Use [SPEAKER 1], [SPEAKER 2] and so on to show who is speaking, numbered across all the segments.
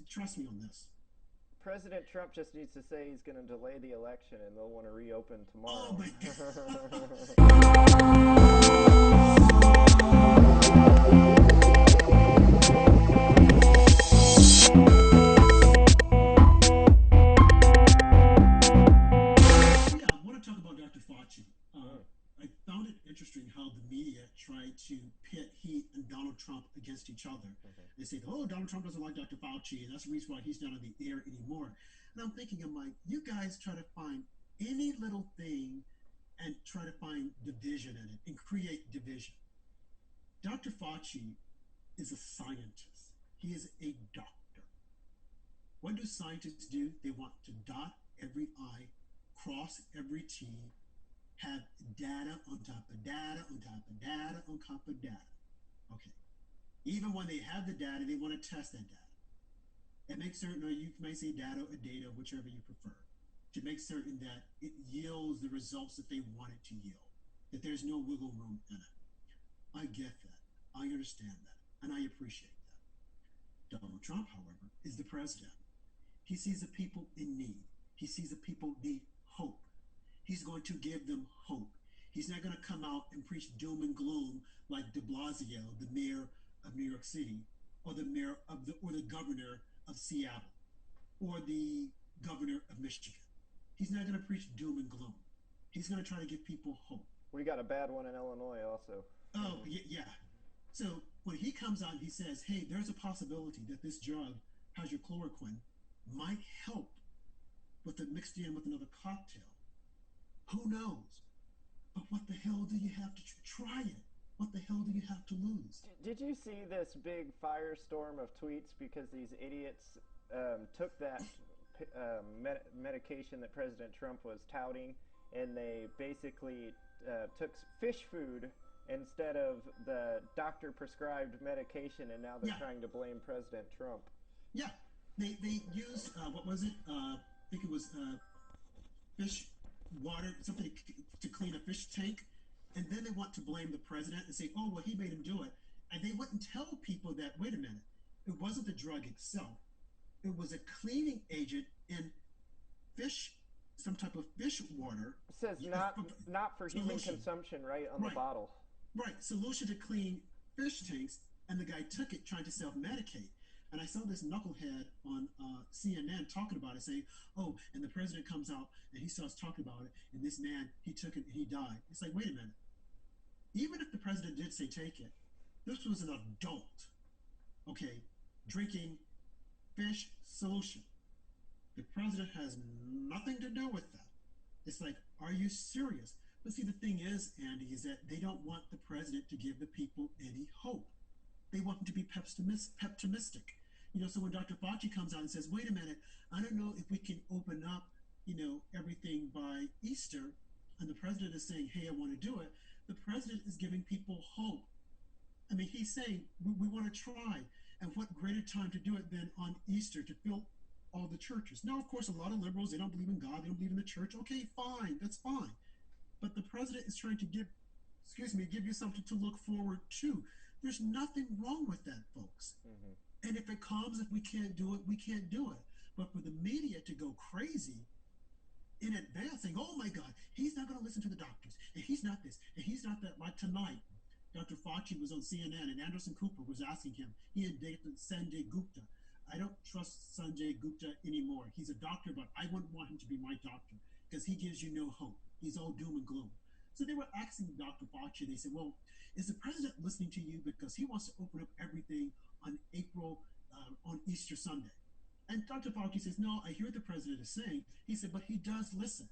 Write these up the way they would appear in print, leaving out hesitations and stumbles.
[SPEAKER 1] trust me on this.
[SPEAKER 2] President Trump just needs to say he's going to delay the election and they'll want to reopen
[SPEAKER 1] Oh
[SPEAKER 2] tomorrow.
[SPEAKER 1] my God. Yeah, I want to talk about Dr. Fauci. Uh,
[SPEAKER 2] Mm,
[SPEAKER 1] I found it interesting how the media tried to pit he and Donald Trump against each other.
[SPEAKER 2] mhm.
[SPEAKER 1] They say, oh, Donald Trump doesn't like Dr. Fauci, and that's the reason why he's not on the air anymore. And I'm thinking, I'm like, you guys try to find any little thing and try to find division in it and create division. Dr. Fauci is a scientist, he is a doctor. What do scientists do? They want to dot every I, cross every T, have data on top of data on top of data on top of data. Okay. Even when they have the data, they want to test that data and make certain, or you may say data or data, whichever you prefer, to make certain that it yields the results that they want it to yield, that there's no wiggle room in it. I get that. I understand that. And I appreciate that. Donald Trump, however, is the president. He sees the people in need. He sees the people need hope. He's going to give them hope. He's not going to come out and preach doom and gloom like De Blasio, the mayor of New York City, or the mayor of or the governor of Seattle, or the governor of Michigan. He's not going to preach doom and gloom. He's going to try to give people hope.
[SPEAKER 2] We got a bad one in Illinois also.
[SPEAKER 1] Oh, yeah. So when he comes out and he says, hey, there's a possibility that this drug, hydrochloroquine, might help with it mixed in with another cocktail. Who knows? But what the hell do you have to try it? What the hell do you have to lose?
[SPEAKER 2] Did you see this big firestorm of tweets because these idiots took that medication that President Trump was touting and they basically took fish food instead of the doctor prescribed medication and now they're
[SPEAKER 1] Yeah,
[SPEAKER 2] trying to blame President Trump.
[SPEAKER 1] yeah. They used what was it? I think it was fish water, something to clean a fish tank, and then they want to blame the president and say, "Oh, well, he made him do it," and they wouldn't tell people that. Wait a minute, it wasn't the drug itself; it was a cleaning agent in fish, some type of fish water
[SPEAKER 2] It says not for human
[SPEAKER 1] solution.
[SPEAKER 2] consumption right on the
[SPEAKER 1] Right,
[SPEAKER 2] bottle.
[SPEAKER 1] right. Solution to clean fish tanks, and the guy took it trying to self-medicate. And I saw this knucklehead on CNN talking about it, saying, "Oh," and the president comes out and he starts talking about it, and this man he took it and he died. It's like, wait a minute. Even if the president did say take it, this was an adult, okay, drinking fish solution. The president has nothing to do with that. It's like, are you serious? But see, the thing is, Andy, is that they don't want the president to give the people any hope. They want him to be pessimistic. So when Dr. Fauci comes out and says, wait a minute, I don't know if we can open up, everything by Easter, and the president is saying, hey, I want to do it, the president is giving people hope. I mean, he's saying, we want to try. And what greater time to do it than on Easter to fill all the churches? Now, of course, a lot of liberals, they don't believe in God, they don't believe in the church. Okay, fine, that's fine. But the president is trying to give you something to look forward to. There's nothing wrong with that, folks.
[SPEAKER 2] Hmm.
[SPEAKER 1] And if it comes, if we can't do it, we can't do it. But for the media to go crazy in advance, saying, oh my God, he's not going to listen to the doctors, and he's not this, and he's not that. Like tonight, Dr. Fauci was on CNN, and Anderson Cooper was asking him, he indicted Sanjay Gupta. I don't trust Sanjay Gupta anymore. He's a doctor, but I wouldn't want him to be my doctor because he gives you no hope. He's all doom and gloom. So they were asking Dr. Fauci, they said, well, is the president listening to you because he wants to open up everything on Easter Sunday? And Dr. Fauci says, no, I hear what the president is saying. He said, but he does listen.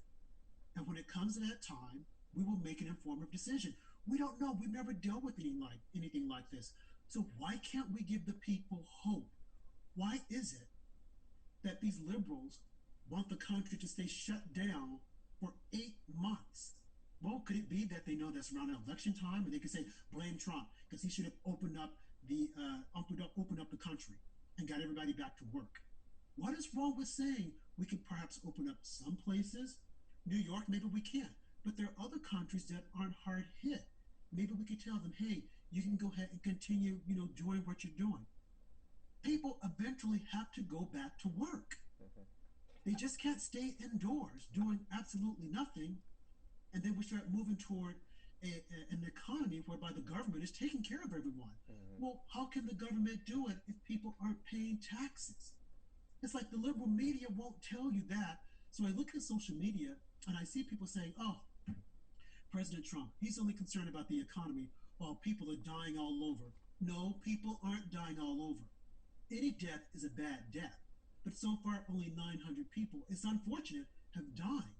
[SPEAKER 1] And when it comes to that time, we will make an informed decision. We don't know. We've never dealt with anything like this. So why can't we give the people hope? Why is it that these liberals want the country to stay shut down for 8 months? Well, could it be that they know that's around election time, and they could say blame Trump because he should have opened up the country and got everybody back to work? What is wrong with saying we could perhaps open up some places? New York, maybe we can't, but there are other countries that aren't hard hit. Maybe we could tell them, hey, you can go ahead and continue, doing what you're doing. People eventually eventually have to go back to work.
[SPEAKER 2] Hmm.
[SPEAKER 1] They just can't stay indoors doing absolutely nothing. And then we start moving toward an economy whereby the government is taking care of everyone.
[SPEAKER 2] Hmm.
[SPEAKER 1] Well, how can the government do it if people aren't paying taxes? It's like the liberal media won't tell you that. So I look at social media and I see people saying, oh, President Trump, he's only concerned about the economy while people are dying all over. No, people aren't dying all over. Any death is a bad death. But so far, only 900 people, it's unfortunate, have died.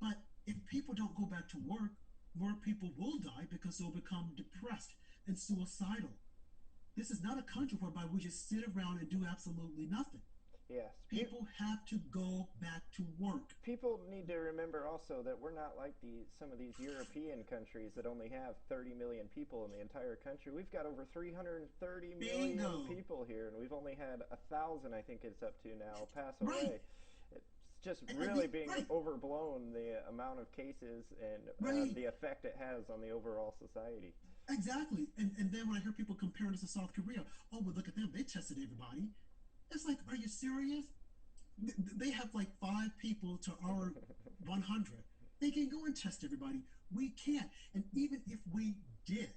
[SPEAKER 1] But if people don't go back to work, more people will die because they'll become depressed and suicidal. This is not a country whereby we just sit around and do absolutely nothing.
[SPEAKER 2] Yes.
[SPEAKER 1] People have to go back to work.
[SPEAKER 2] People need to remember also that we're not like some of these European countries that only have 30 million people in the entire country. We've got over 330 million
[SPEAKER 1] Bingo.
[SPEAKER 2] people here, and we've only had 1,000, I think it's up to now, pass
[SPEAKER 1] Right.
[SPEAKER 2] away. It's just
[SPEAKER 1] And
[SPEAKER 2] really being
[SPEAKER 1] right.
[SPEAKER 2] overblown, the amount of cases and
[SPEAKER 1] Right.
[SPEAKER 2] the effect it has on the overall society.
[SPEAKER 1] Exactly. And then when I hear people comparing us to South Korea, oh, well, look at them. They tested everybody. It's like, are you serious? They have like 5 people to our 100. They can go and test everybody. We can't. And even if we did,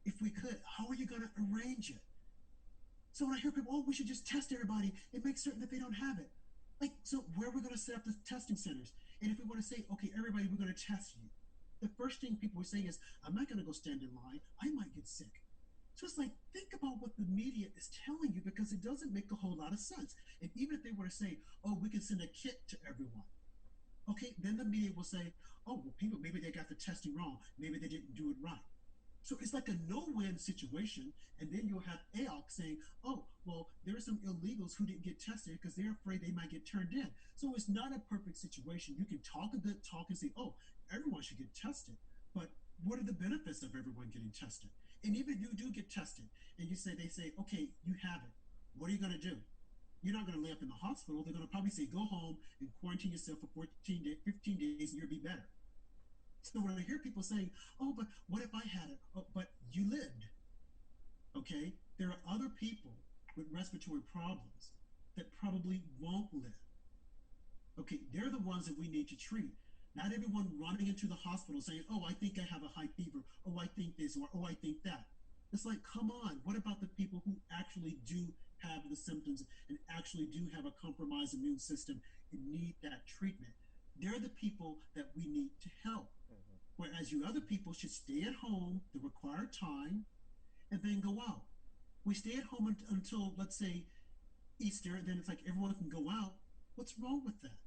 [SPEAKER 1] if we could, how are you going to arrange it? So when I hear people, oh, we should just test everybody and make certain that they don't have it. Like, so where are we going to set up the testing centers? And if we want to say, okay, everybody, we're going to test you, the first thing people would say is, I'm not going to go stand in line. I might get sick. So it's like, think about what the media is telling you because it doesn't make a whole lot of sense. And even if they were to say, oh, we can send a kit to everyone, okay, then the media will say, oh, well, people, maybe they got the testing wrong. Maybe they didn't do it right. So it's like a no-win situation, and then you'll have AOC saying, "Oh, well, there are some illegals who didn't get tested because they're afraid they might get turned in." So it's not a perfect situation. You can talk a good talk and say, "Oh, everyone should get tested," but what are the benefits of everyone getting tested? And even if you do get tested, and they say, "Okay, you have it. What are you going to do?" You're not going to lay up in the hospital. They're going to probably say, "Go home and quarantine yourself for 14 days, 15 days, and you'll be better." So when I hear people saying, "Oh, but what if I had it?" Oh, but you lived. Okay, there are other people with respiratory problems that probably won't live. Okay, they're the ones that we need to treat. Not everyone running into the hospital saying, "Oh, I think I have a high fever. Oh, I think this, or oh, I think that." It's like, come on. What about the people who actually do have the symptoms and actually do have a compromised immune system and need that treatment? They're the people that we need to help.
[SPEAKER 2] Hmm.
[SPEAKER 1] Whereas you other people should stay at home the required time and then go out. We stay at home until, let's say, Easter, then it's like everyone can go out. What's wrong with that?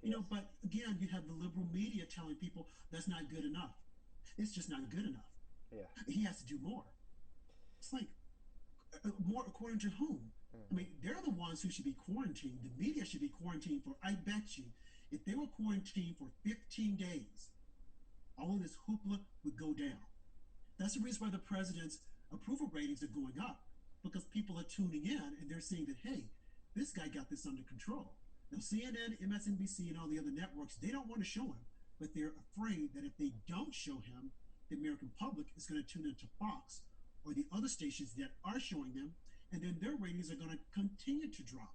[SPEAKER 2] Yes.
[SPEAKER 1] But again, you have the liberal media telling people that's not good enough. It's just not good enough.
[SPEAKER 2] Yeah.
[SPEAKER 1] He has to do more. It's like, more according to whom? I
[SPEAKER 2] Hmm.
[SPEAKER 1] mean, they're the ones who should be quarantined. The media should be quarantined for, I bet you, if they were quarantined for 15 days, all of this hoopla would go down. That's the reason why the president's approval ratings are going up because people are tuning in and they're saying that, hey, this guy got this under control. Now, CNN, MSNBC, and all the other networks, they don't want to show him, but they're afraid that if they don't show him, the American public is going to tune into Fox or the other stations that are showing them, and then their ratings are going to continue to drop.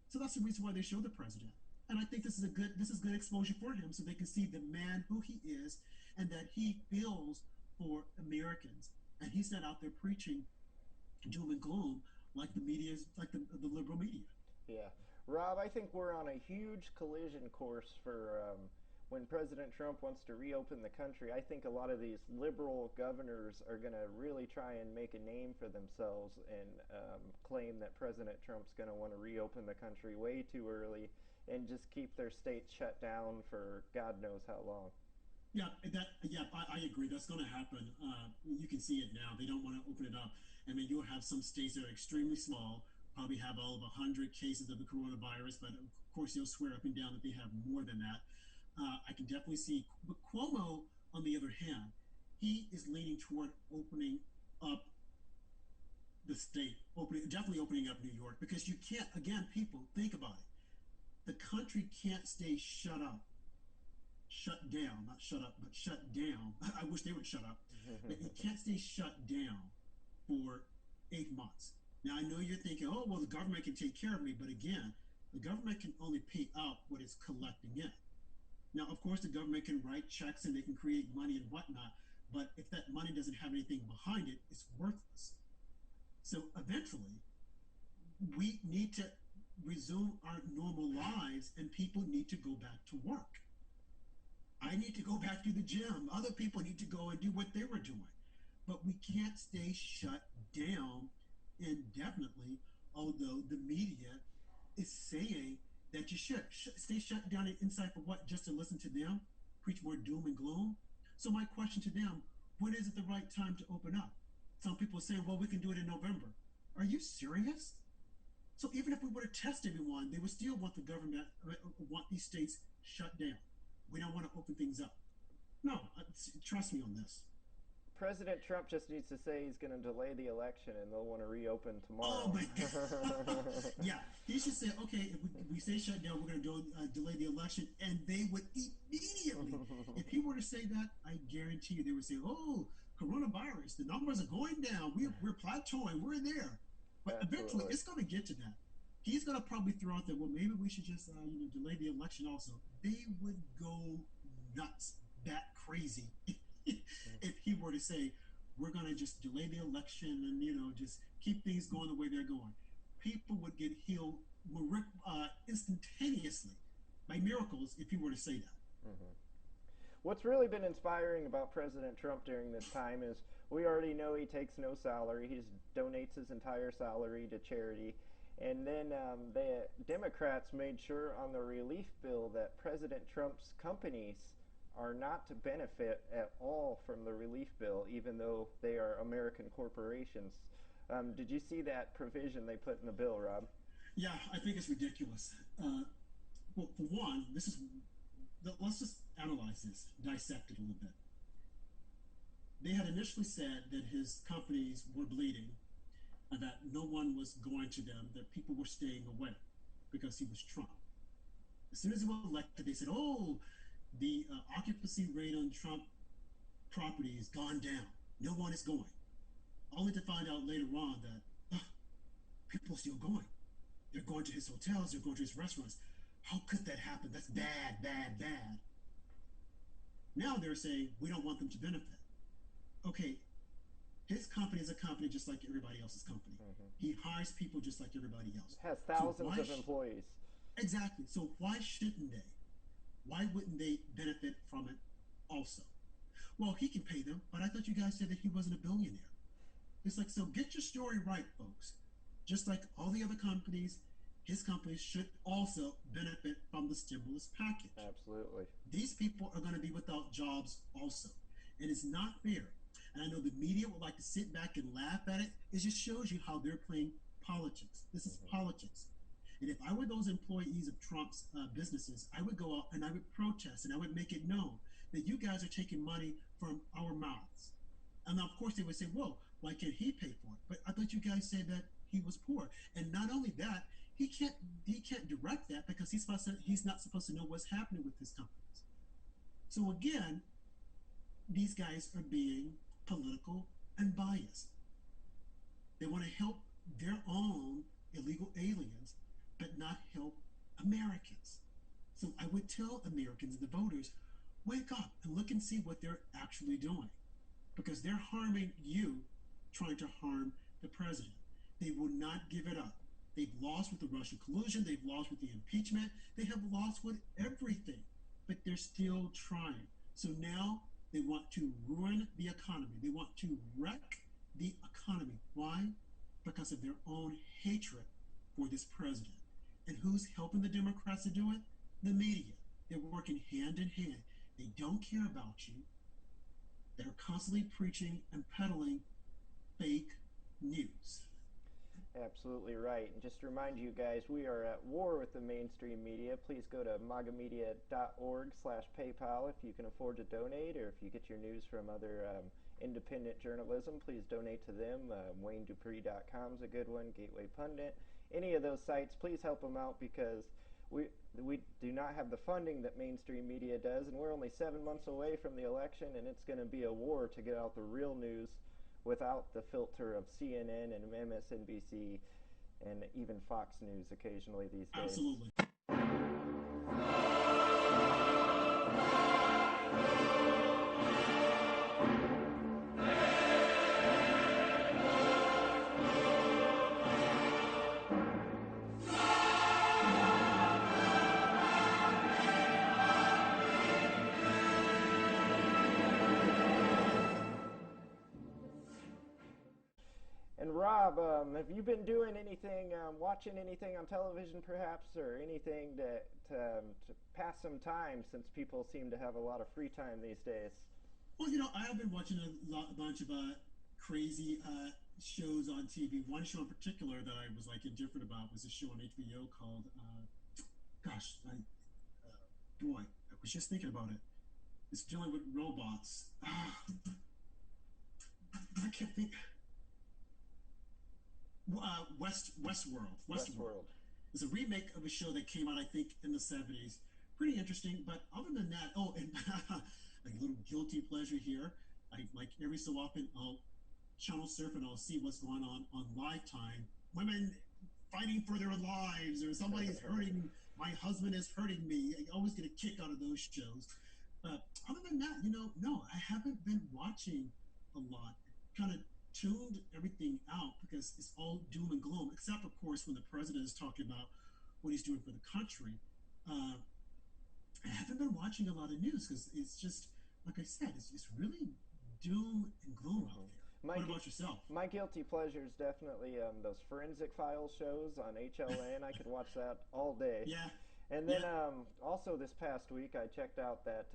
[SPEAKER 1] So that's the reason why they show the president. And I think this is good exposure for him so they can see the man who he is and that he feels for Americans. And he's not out there preaching doom and gloom like the media is like the liberal media.
[SPEAKER 2] Yeah. Rob, I think we're on a huge collision course for when President Trump wants to reopen the country. I think a lot of these liberal governors are going to really try and make a name for themselves and claim that President Trump's going to want to reopen the country way too early and just keep their state shut down for God knows how long.
[SPEAKER 1] I agree. That's going to happen. You can see it now. They don't want to open it up. I mean, you'll have some states that are extremely small, probably have all of 100 cases of the coronavirus, but of course they'll swear up and down that they have more than that. I can definitely see. But Cuomo, on the other hand, he is leaning toward opening up the state, definitely opening up New York, because you can't. Again, people think about it. The country can't stay shut down, not shut up, but shut down. I wish they would shut up. But it can't stay shut down for 8 months. Now, I know you're thinking, oh, well, the government can take care of me. But again, the government can only pay out what it's collecting in. Now, of course, the government can write checks and they can create money and whatnot. But if that money doesn't have anything behind it, it's worthless. So eventually, we need to resume our normal lives and people need to go back to work. I need to go back to the gym. Other people need to go and do what they were doing. But we can't stay shut down indefinitely, although the media is saying that you should stay shut down inside for what? Just to listen to them preach more doom and gloom? So, my question to them, when is it the right time to open up? Some people say, well, we can do it in November. Are you serious? So even if we were to test everyone, they would still want the government, want these states shut down. We don't want to open things up. No, trust me on this.
[SPEAKER 2] President Trump just needs to say he's going to delay the election and they'll want to reopen
[SPEAKER 1] Oh
[SPEAKER 2] tomorrow.
[SPEAKER 1] my God. Yeah, he should say, okay, if we say shut down, we're going to delay the election. And they would immediately, if he were to say that, I guarantee you, they would say, oh, coronavirus, the numbers are going down. We're plateauing. We're there. But eventually,
[SPEAKER 2] Absolutely.
[SPEAKER 1] it's going to get to that. He's going to probably throw out that, well, maybe we should just, delay the election also. They would go nuts, that crazy, if he were to say, we're going to just delay the election and just keep things going the way they're going. People would get healed instantaneously by miracles if he were to say that.
[SPEAKER 2] Hmm. What's really been inspiring about President Trump during this time is we already know he takes no salary. He just donates his entire salary to charity. And then the Democrats made sure on the relief bill that President Trump's companies are not to benefit at all from the relief bill, even though they are American corporations. Did you see that provision they put in the bill, Rob?
[SPEAKER 1] Yeah, I think it's ridiculous. Well, for one, let's just analyze this, dissect it a little bit. They had initially said that his companies were bleeding and that no one was going to them, that people were staying away because he was Trump. As soon as he was elected, they said, oh, the occupancy rate on Trump property has gone down. No one is going. Only to find out later on that people are still going. They're going to his hotels, they're going to his restaurants. How could that happen? That's bad, bad, bad. Now they're saying we don't want them to benefit. Okay, his company is a company just like everybody else's company.
[SPEAKER 2] Hmm.
[SPEAKER 1] He hires people just like everybody else.
[SPEAKER 2] Has
[SPEAKER 1] So
[SPEAKER 2] thousands of employees.
[SPEAKER 1] exactly? So why shouldn't they? Why wouldn't they benefit from it also? Well, he can pay them, but I thought you guys said that he wasn't a billionaire. It's like, so get your story right, folks. Just like all the other companies, his companies should also benefit from the stimulus package.
[SPEAKER 2] Absolutely.
[SPEAKER 1] These people are going to be without jobs also. And it's not fair. And I know the media would like to sit back and laugh at it. It just shows you how they're playing politics. This is
[SPEAKER 2] Hmm.
[SPEAKER 1] politics. And if I were those employees of Trump's businesses, I would go out and I would protest and I would make it known that you guys are taking money from our mouths. And of course, they would say, well, why can't he pay for it? But I thought you guys said that he was poor. And not only that, he can't he can't direct that because he's not supposed to know what's happening with his companies. So again, these guys are being political and biased. They want to help their own illegal aliens, but not help Americans. So I would tell Americans, the voters, wake up and look and see what they're actually doing because they're harming you, trying to harm the president. They will not give it up. They've lost with the Russian collusion. They've lost with the impeachment. They have lost with everything, but they're still trying. So now they want to ruin the economy. They want to wreck the economy. Why? Because of their own hatred for this president. And who's helping the Democrats to do it? The media. They're working hand in hand. They don't care about you. They're constantly preaching and peddling fake news.
[SPEAKER 2] Absolutely right. And just to remind you guys, we are at war with the mainstream media. Please go to magamedia.org/PayPal if you can afford to donate, or if you get your news from other independent journalism, please donate to them. WayneDupree.com is a good one. Gateway Pundit. Any of those sites, please help them out because we we do not have the funding that mainstream media does, and we're only 7 months away from the election, and it's going to be a war to get out the real news without the filter of CNN and MSNBC and even Fox News occasionally these days.
[SPEAKER 1] Absolutely.
[SPEAKER 2] And Rob, have you been doing anything, watching anything on television perhaps, or anything to pass some time since people seem to have a lot of free time these days?
[SPEAKER 1] Well, I have been watching a bunch of crazy shows on TV. One show in particular that I was like indifferent about was a show on HBO called, boy, I was just thinking about it. It's dealing with robots. I can't think. Westworld.
[SPEAKER 2] Westworld.
[SPEAKER 1] It's a remake of a show that came out, I think, in the 70s. Pretty interesting, but other than that, and a little guilty pleasure here. I like every so often I'll channel surf and I'll see what's going on Lifetime. Women fighting for their lives, or somebody's hurting. My husband is hurting me. I always get a kick out of those shows. Other than that, no, I haven't been watching a lot. Kind of tuned everything out because it's all doom and gloom, except of course when the president is talking about what he's doing for the country. I haven't been watching a lot of news because it's just, like I said, it's really doom and gloom out there. What about yourself?
[SPEAKER 2] My guilty pleasure is definitely those Forensic Files shows on HLN. I could watch that all day.
[SPEAKER 1] Yeah.
[SPEAKER 2] And then also this past week I checked out that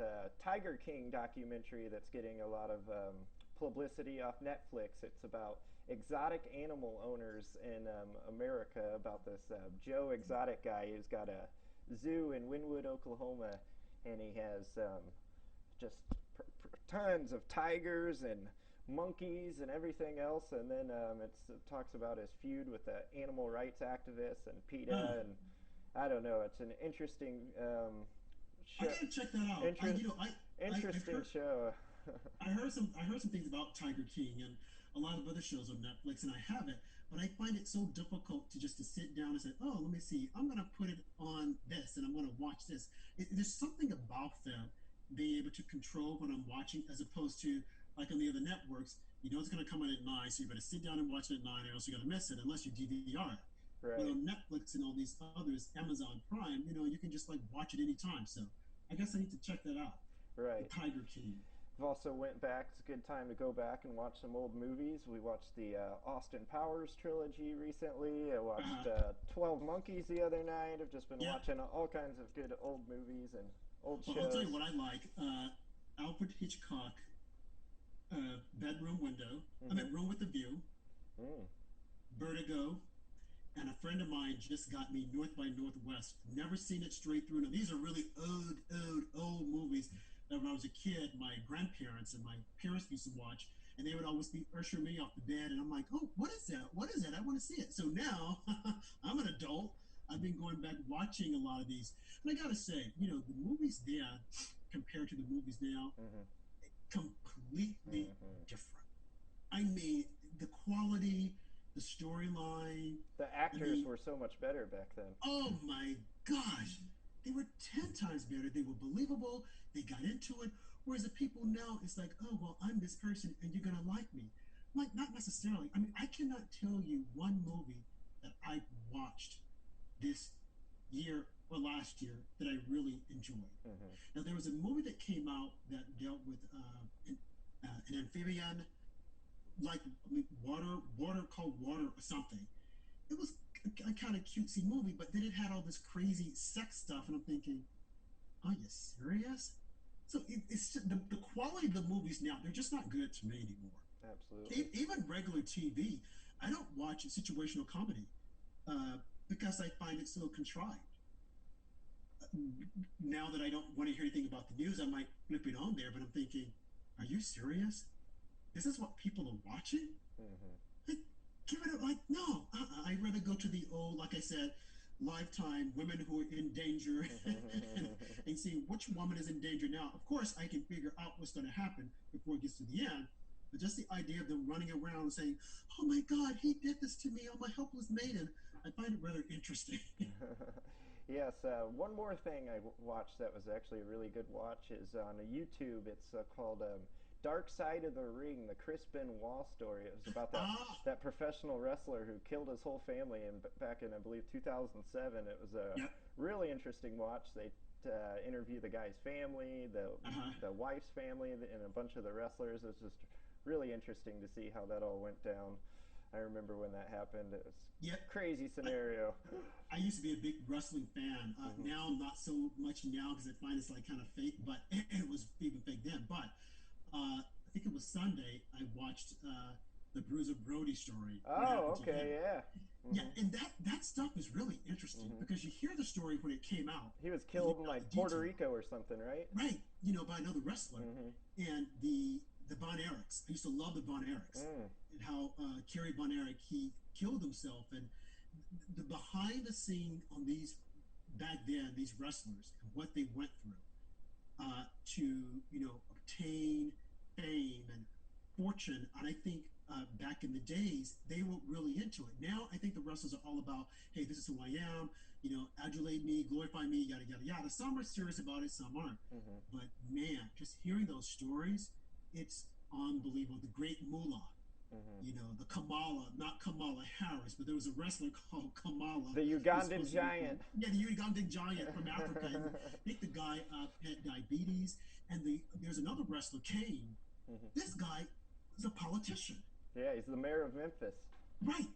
[SPEAKER 2] Tiger King documentary that's getting a lot of publicity off Netflix. It's about exotic animal owners in America, about this Joe Exotic guy who's got a zoo in Wynwood, Oklahoma, and he has just tons of tigers and monkeys and everything else, and then it talks about his feud with the animal rights activists and PETA, and I don't know, it's an interesting
[SPEAKER 1] show. I gotta check that out.
[SPEAKER 2] Interesting show.
[SPEAKER 1] I heard some things about Tiger King and a lot of other shows on Netflix, and I have it, but I find it so difficult to sit down and say, oh, let me see, I'm gonna put it on this and I'm gonna watch this. There's something about that, being able to control what I'm watching, as opposed to like on the other networks, it's gonna come on at 9, so you better sit down and watch it at 9, or else you're gonna miss it unless you DVR it.
[SPEAKER 2] Right.
[SPEAKER 1] But on Netflix and all these others, Amazon Prime, you can just like watch it anytime. So I guess I need to check that out.
[SPEAKER 2] Right.
[SPEAKER 1] The Tiger King.
[SPEAKER 2] I've also went back. It's a good time to go back and watch some old movies. We watched the Austin Powers trilogy recently. I watched 12 Monkeys the other night. I've just been watching all kinds of good old movies and old shows.
[SPEAKER 1] I'll tell you what I like. Alfred Hitchcock, Bedroom Window. I mean, Room with the View. Vertigo. And a friend of mine just got me North by Northwest. Never seen it straight through. Now, these are really old movies that when I was a kid, my grandparents and my parents used to watch, and they would always be ushering me off the bed, and I'm like, oh, what is that? What is that? I want to see it. So now, I'm an adult. I've been going back watching a lot of these. And I got to say, the movies then, compared to the movies now, completely different. I mean, the quality, the storyline.
[SPEAKER 2] The actors were so much better back then.
[SPEAKER 1] Oh my gosh. They were 10 times better. They were believable. They got into it. Whereas the people now, it's like, oh, well, I'm this person and you're going to like me. Like, not necessarily. I mean, I cannot tell you one movie that I watched this year or last year that I really enjoyed. Now, there was a movie that came out that dealt with an amphibian, like water called Water or something. It was a kind of cutesy movie, but then it had all this crazy sex stuff, and I'm thinking, are you serious? So it's just, the quality of the movies now, they're just not good to me anymore.
[SPEAKER 2] Absolutely.
[SPEAKER 1] Even regular TV, I don't watch situational comedy because I find it so contrived. Now that I don't want to hear anything about the news, I might flip it on there, but I'm thinking, are you serious? This is what people are watching? Like, give it a, like, no. I'd rather go to the old, like I said, Lifetime, women who are in danger, and see which woman is in danger now. Of course, I can figure out what's going to happen before it gets to the end. But just the idea of them running around saying, "Oh my God, he did this to me! Oh my helpless maiden!" I find it rather interesting.
[SPEAKER 2] Yes, one more thing I watched that was actually a really good watch is on YouTube. It's called Dark Side of the Ring, the Chris Benoit story. It was about
[SPEAKER 1] Ah,
[SPEAKER 2] that professional wrestler who killed his whole family back in, I believe, 2007. It was a
[SPEAKER 1] yeah.
[SPEAKER 2] really interesting watch. They interview the guy's family,
[SPEAKER 1] Uh-huh.
[SPEAKER 2] the wife's family, and a bunch of the wrestlers. It was just really interesting to see how that all went down. I remember when that happened. It was
[SPEAKER 1] Yeah.
[SPEAKER 2] a crazy
[SPEAKER 1] I,
[SPEAKER 2] scenario.
[SPEAKER 1] I used to be a big wrestling fan.
[SPEAKER 2] Hmm.
[SPEAKER 1] Now, not so much now because I find it's like kind of fake, but it was even fake then. But I think it was Sunday. I watched the Bruiser Brody story. What happened
[SPEAKER 2] Oh,
[SPEAKER 1] to him?
[SPEAKER 2] okay, yeah.
[SPEAKER 1] Yeah,
[SPEAKER 2] Hmm.
[SPEAKER 1] and that stuff is really interesting
[SPEAKER 2] Hmm.
[SPEAKER 1] because you hear the story when it came out,
[SPEAKER 2] He was
[SPEAKER 1] but you
[SPEAKER 2] killed in
[SPEAKER 1] know
[SPEAKER 2] like
[SPEAKER 1] the
[SPEAKER 2] Puerto
[SPEAKER 1] detail,
[SPEAKER 2] Rico or something, right?
[SPEAKER 1] right? By another wrestler,
[SPEAKER 2] Hmm.
[SPEAKER 1] and the Von Erichs. I used to love the Von Erichs
[SPEAKER 2] Mm.
[SPEAKER 1] and how Kerry Von Erich he killed himself, and the behind the scene on these back then these wrestlers and what they went through to obtain fame and fortune. And I think back in the days they were really into it. Now I think the wrestlers are all about, hey, this is who I am. Adulate me, glorify me, yada yada yada. Some are serious about it, some aren't.
[SPEAKER 2] Hmm.
[SPEAKER 1] But man, just hearing those stories, it's unbelievable. The Great Moolah,
[SPEAKER 2] Hmm.
[SPEAKER 1] the Kamala, not Kamala Harris, but there was a wrestler called Kamala
[SPEAKER 2] The
[SPEAKER 1] who was
[SPEAKER 2] Ugandan
[SPEAKER 1] supposed to be
[SPEAKER 2] giant.
[SPEAKER 1] yeah, the Ugandan giant from Africa. And I think the guy had diabetes. And there's another wrestler, Kane.
[SPEAKER 2] Hmm.
[SPEAKER 1] This guy is a politician,
[SPEAKER 2] Yeah, he's the mayor of Memphis.
[SPEAKER 1] right?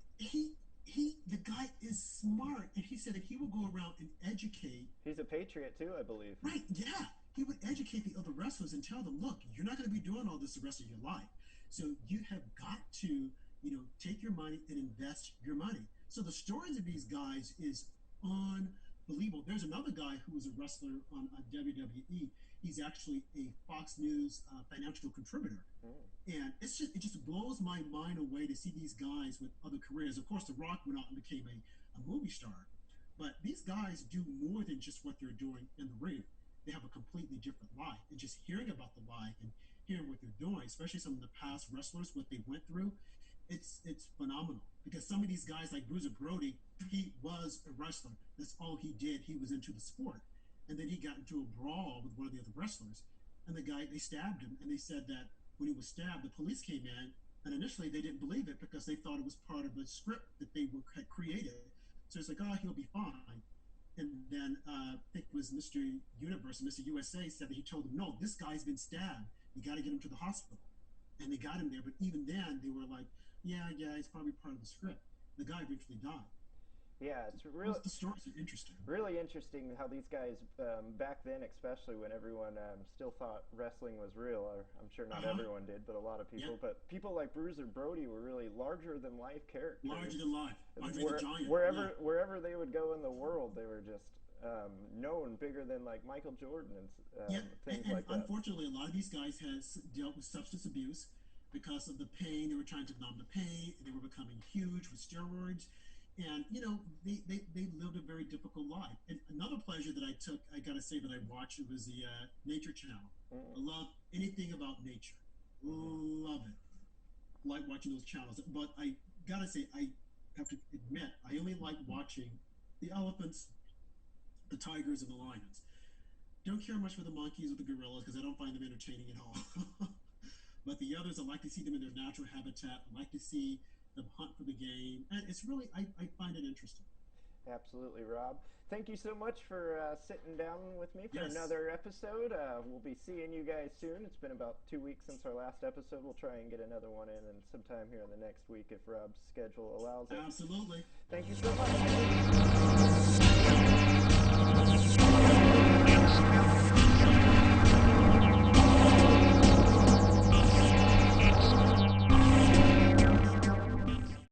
[SPEAKER 1] The guy is smart, and he said that he will go around and educate.
[SPEAKER 2] He's a patriot too, I believe.
[SPEAKER 1] Right? Yeah, he would educate the other wrestlers and tell them, look, you're not going to be doing all this the rest of your life. So you have got to, take your money and invest your money. So the stories of these guys is unbelievable. There's another guy who was a wrestler on WWE. He's actually a Fox News financial contributor,
[SPEAKER 2] Mm.
[SPEAKER 1] and it just blows my mind away to see these guys with other careers. Of course, The Rock went out and became a movie star, but these guys do more than just what they're doing in the ring. They have a completely different life. And just hearing about the life and hearing what they're doing, especially some of the past wrestlers, what they went through, it's phenomenal. Because some of these guys like Bruiser Brody, he was a wrestler. That's all he did. He was into the sport. And then he got into a brawl with one of the other wrestlers. And the guy, they stabbed him. And they said that when he was stabbed, the police came in. And initially they didn't believe it because they thought it was part of a script that had created. So it's like, oh, he'll be fine. And then I think it was Mr. Universe, Mr. USA said that he told them, no, this guy's been stabbed. You got to get him to the hospital. And they got him there. But even then, they were like, yeah, it's probably part of the script. The guy eventually died.
[SPEAKER 2] Yeah, it's
[SPEAKER 1] Those the stories are interesting.
[SPEAKER 2] really interesting how these guys back then, especially when everyone still thought wrestling was real. Or I'm sure
[SPEAKER 1] Uh
[SPEAKER 2] not
[SPEAKER 1] huh.
[SPEAKER 2] everyone did, but a lot of
[SPEAKER 1] Yeah.
[SPEAKER 2] people. But people like Bruiser Brody were really larger than life
[SPEAKER 1] Larger
[SPEAKER 2] characters.
[SPEAKER 1] than life. Andre the Giant. Yeah.
[SPEAKER 2] Wherever they would go in the world, they were just known bigger than like Michael Jordan and
[SPEAKER 1] Yeah. And,
[SPEAKER 2] things
[SPEAKER 1] and
[SPEAKER 2] like that.
[SPEAKER 1] unfortunately, a lot of these guys had dealt with substance abuse because of the pain. They were trying to numb the pain. They were becoming huge with steroids. And, they lived a very difficult life. And another pleasure that I took, I got to say that I watched, it was the Nature Channel.
[SPEAKER 2] Mm.
[SPEAKER 1] I love anything about nature.
[SPEAKER 2] Hmm.
[SPEAKER 1] Love it. Like watching those channels. But I got to say, I have to admit, I only like watching the elephants, the tigers, and the lions. Don't care much for the monkeys or the gorillas because I don't find them entertaining at all. But the others, I like to see them in their natural habitat. I like to see them hunt for the game. And it's really, I find it interesting.
[SPEAKER 2] Absolutely, Rob. Thank you so much for sitting down with me for
[SPEAKER 1] Yes,
[SPEAKER 2] another episode. We'll be seeing you guys soon. It's been about 2 weeks since our last episode. We'll try and get another one in and sometime here in the next week if Rob's schedule allows it.
[SPEAKER 1] absolutely.
[SPEAKER 2] Thank you so much.